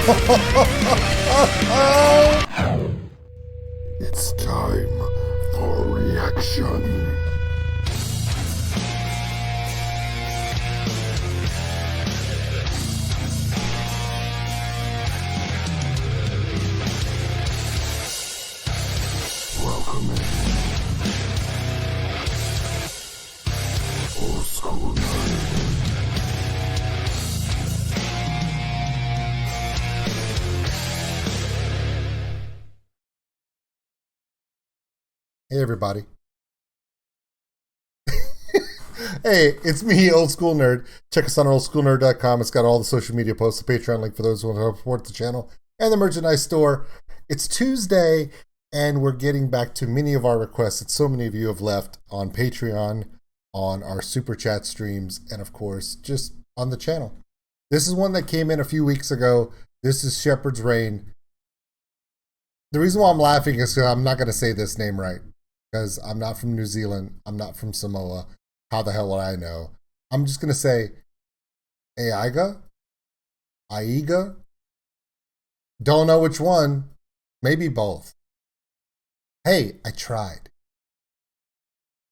It's time for reaction. Welcome in. Old School Nerd. Hey everybody. Hey, it's me, Old School Nerd. Check us out on oldschoolnerd.com. It's got all the social media posts, the Patreon link for those who want to help support the channel, and the merchandise store. It's Tuesday, and we're getting back to many of our requests that so many of you have left on Patreon, on our Super Chat streams, and of course, just on the channel. This is one that came in a few weeks ago. This is Shepherd's Reign. The reason why I'm laughing is because I'm not going to say this name right. Because I'm not from New Zealand. I'm not from Samoa. How the hell would I know? I'm just going to say Aiga? Aiga? Don't know which one. Maybe both. Hey, I tried.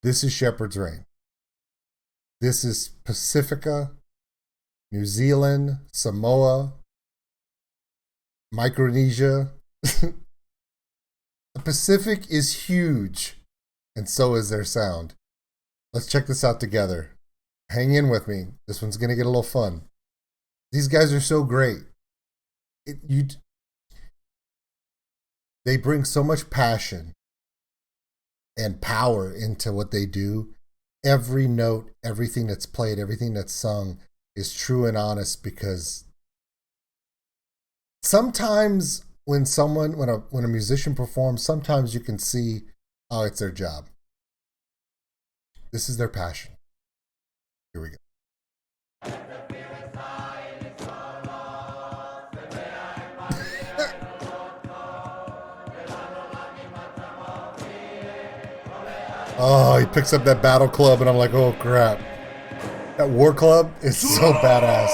This is Shepherd's Reign. This is Pacifica, New Zealand, Samoa, Micronesia. The Pacific is huge, and so is their sound. Let's check this out together. Hang in with me. This one's going to get a little fun. These guys are so great. They bring so much passion and power into what they do. Every note, everything that's played, everything that's sung is true and honest, because sometimes when a musician performs, sometimes you can see, oh, it's their job. This is their passion. Here we go. Oh, he picks up that battle club, and I'm like, oh crap. That war club is so badass.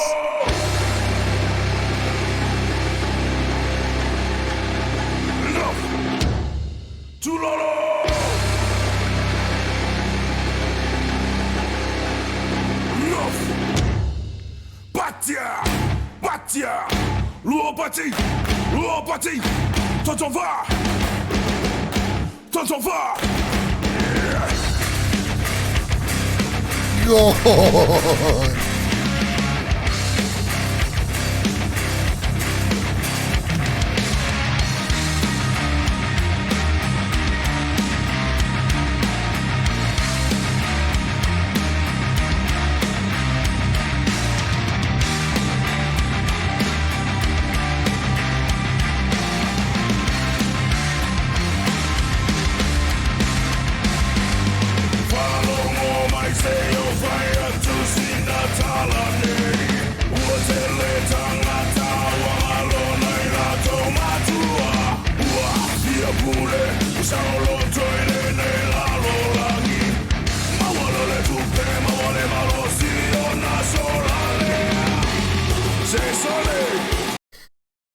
Batia, Luopati, Totova, God.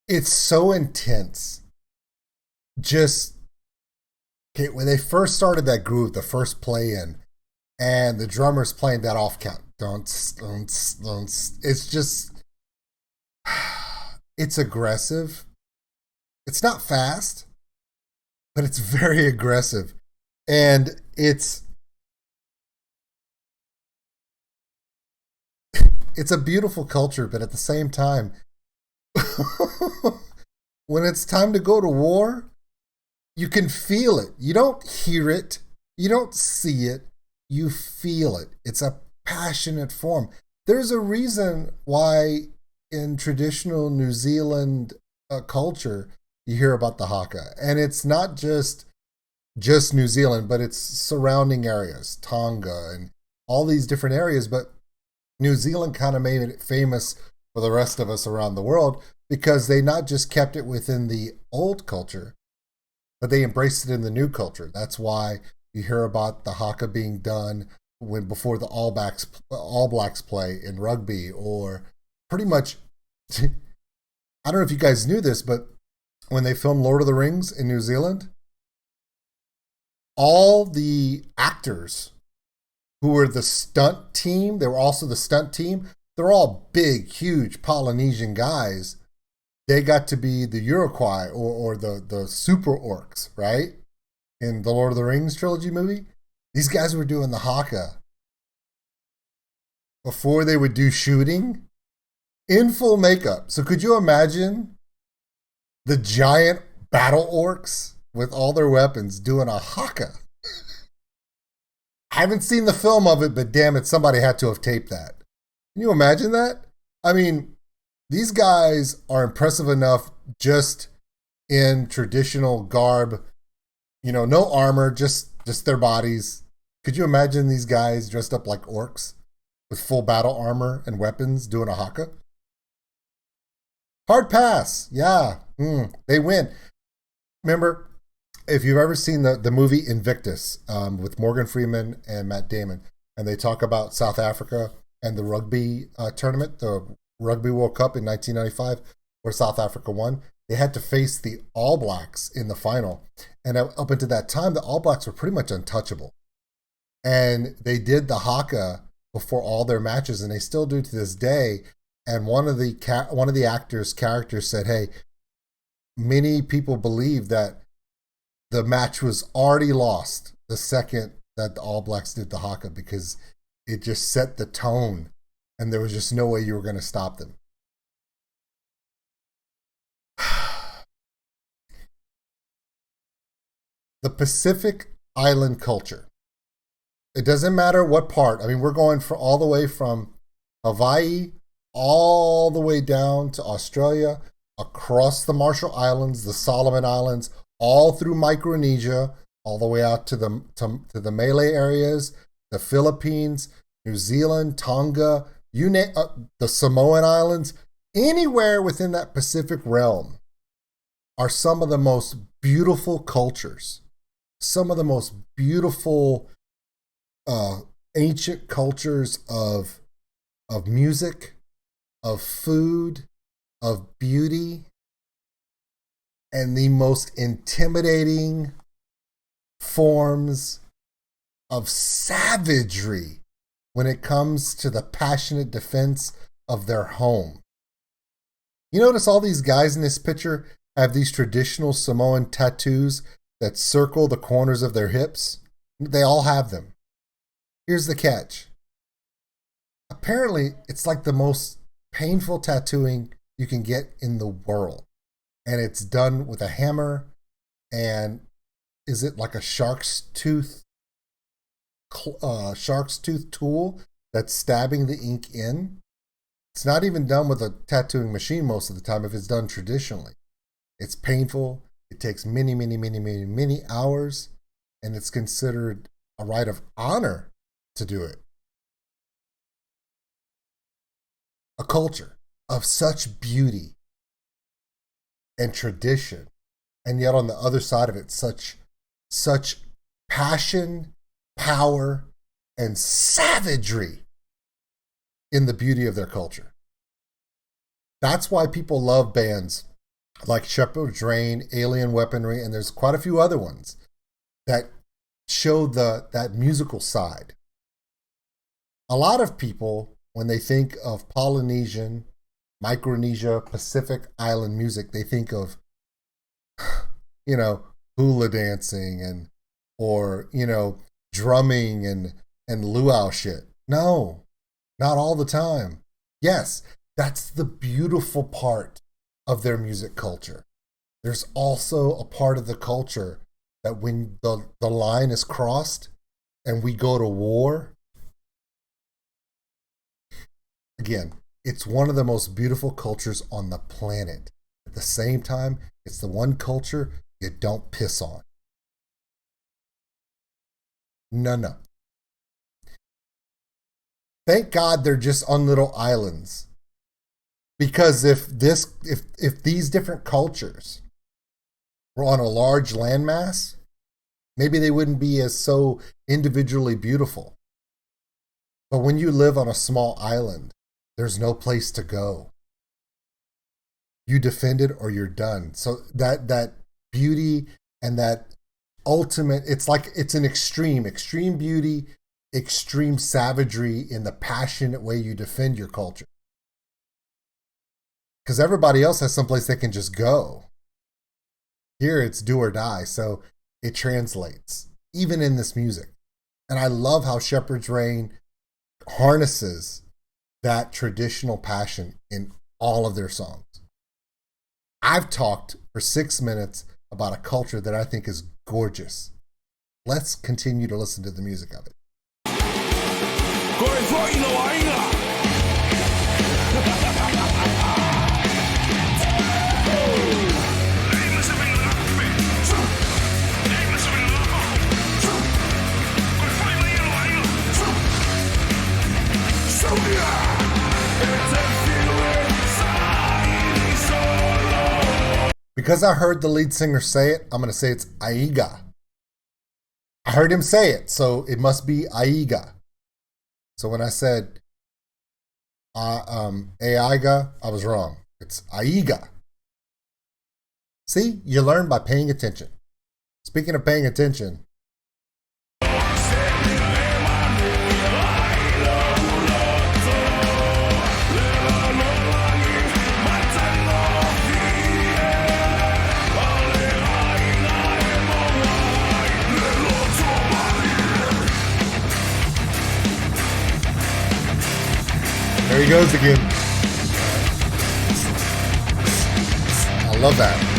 It's so intense. Just, okay, when they first started that groove, the first play in, and the drummer's playing that off count. It's just, it's aggressive. It's not fast, but it's very aggressive. And it's a beautiful culture, but at the same time, when it's time to go to war, you can feel it. You don't hear it. You don't see it. You feel it. It's a passionate form. There's a reason why in traditional New Zealand culture, you hear about the Haka. And it's not just New Zealand, but it's surrounding areas, Tonga and all these different areas. But New Zealand kind of made it famous for the rest of us around the world because they not just kept it within the old culture, but they embraced it in the new culture. That's why you hear about the Haka being done before the All Blacks play in rugby, or pretty much I don't know if you guys knew this, but when they filmed Lord of the Rings in New Zealand, all the actors who were the stunt team, they were also the stunt team. They're all big, huge Polynesian guys. They got to be the Uruguay or the super orcs, right? In the Lord of the Rings trilogy movie. These guys were doing the Haka before they would do shooting in full makeup. So could you imagine the giant battle orcs with all their weapons doing a Haka? I haven't seen the film of it, but damn it, somebody had to have taped that. Can you imagine that? I mean, these guys are impressive enough just in traditional garb, no armor, just their bodies. Could you imagine these guys dressed up like orcs with full battle armor and weapons doing a Haka? Hard pass. Yeah, they win. Remember, if you've ever seen the movie Invictus with Morgan Freeman and Matt Damon, and they talk about South Africa and the rugby tournament, the Rugby World Cup in 1995, where South Africa won, they had to face the All Blacks in the final. And up until that time, the All Blacks were pretty much untouchable. And they did the Haka before all their matches, and they still do to this day. And one of the actors' characters said, "Hey, many people believe that the match was already lost the second that the All Blacks did the Haka because it just set the tone, and there was just no way you were going to stop them." The Pacific Island culture. It doesn't matter what part. I mean, we're going for all the way from Hawaii all the way down to Australia, across the Marshall Islands, the Solomon Islands, all through Micronesia, all the way out to the Malay areas, the Philippines, New Zealand, Tonga, the Samoan Islands. Anywhere within that Pacific realm are some of the most beautiful cultures, some of the most beautiful ancient cultures of music, of food, of beauty, and the most intimidating forms of savagery when it comes to the passionate defense of their home. You notice all these guys in this picture have these traditional Samoan tattoos that circle the corners of their hips? They all have them. Here's the catch. Apparently, it's like the most painful tattooing you can get in the world. And it's done with a hammer, and is it like a shark's tooth tool that's stabbing the ink in? It's not even done with a tattooing machine most of the time if it's done traditionally. It's painful. It takes many, many, many, many, many hours, and it's considered a rite of honor to do it. A culture of such beauty and tradition, and yet on the other side of it, such passion, power, and savagery in the beauty of their culture. That's why people love bands like Shepherd's Rain, Alien Weaponry, and there's quite a few other ones that show that musical side. A lot of people, when they think of Polynesian, Micronesia, Pacific Island music, they think of, hula dancing or drumming and luau shit. No, not all the time. Yes, that's the beautiful part of their music culture. There's also a part of the culture that when the line is crossed and we go to war, again, it's one of the most beautiful cultures on the planet. At the same time, it's the one culture you don't piss on. No. Thank God they're just on little islands. Because if these different cultures were on a large landmass, maybe they wouldn't be as so individually beautiful. But when you live on a small island, there's no place to go. you defend it or you're done. So that beauty and that ultimate, it's like it's an extreme beauty, extreme savagery in the passionate way you defend your culture. Because everybody else has someplace they can just go. Here it's do or die, so it translates, even in this music. And I love how Shepherd's Reign harnesses that traditional passion in all of their songs. I've talked for 6 minutes about a culture that I think is gorgeous. Let's continue to listen to the music of it. Because I heard the lead singer say it, I'm going to say it's Aiga. I heard him say it, so it must be Aiga. So when I said Aiga, I was wrong. It's Aiga. See, you learn by paying attention. Speaking of paying attention, there he goes again. I love that.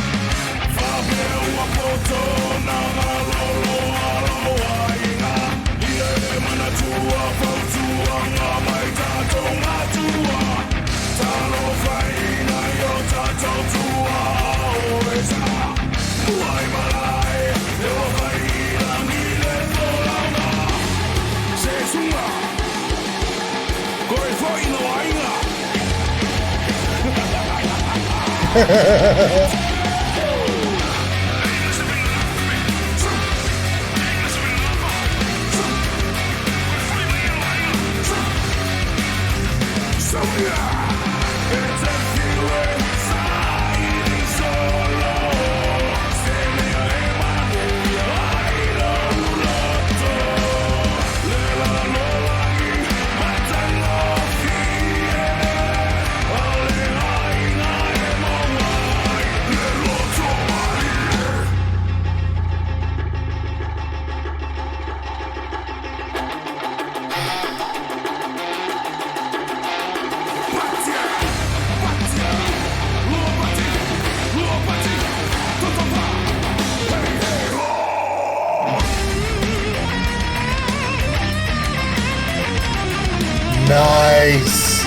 Nice.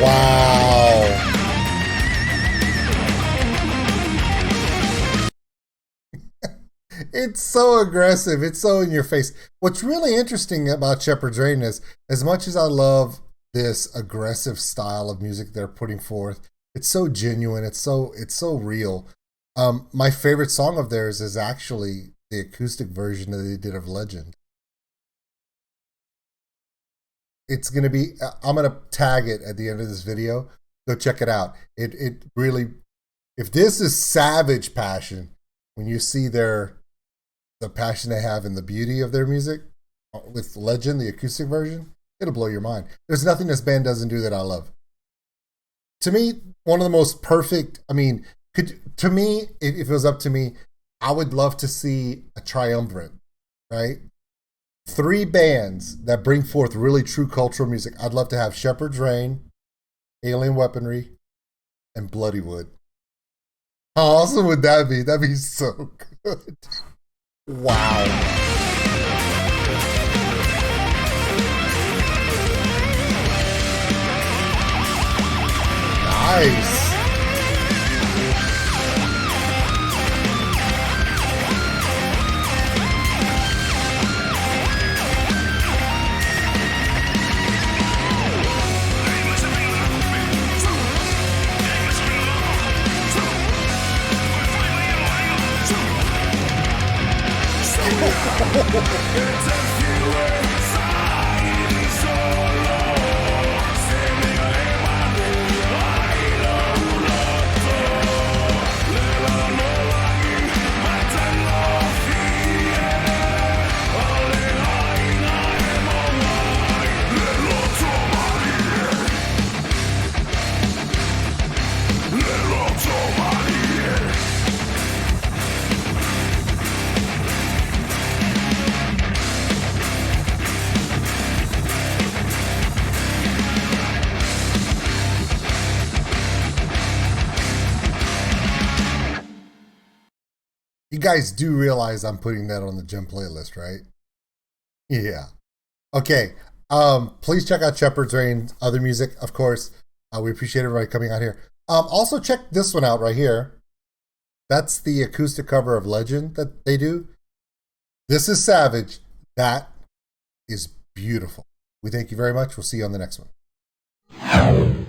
Wow. It's so aggressive. It's so in your face. What's really interesting about Shepherd's Reign is, as much as I love this aggressive style of music they're putting forth, it's so genuine. It's so real. My favorite song of theirs is actually the acoustic version that they did of Legend. It's going to be, I'm going to tag it at the end of this video. Go check it out. It really, if this is savage passion, when you see the passion they have and the beauty of their music with Legend, the acoustic version, it'll blow your mind. There's nothing this band doesn't do that I love. To me, one of the most perfect, to me, if it was up to me, I would love to see a triumvirate, right? 3 bands that bring forth really true cultural music. I'd love to have Shepherd's Reign, Alien Weaponry, and Bloodywood. How awesome would that be? That'd be so good. Wow. Nice. You guys do realize I'm putting that on the gym playlist, right? Yeah. Okay. Please check out Shepherd's Reign, other music, of course. We appreciate everybody coming out here. Also check this one out right here. That's the acoustic cover of Legend that they do. This is Savage. That is beautiful. We thank you very much. We'll see you on the next one.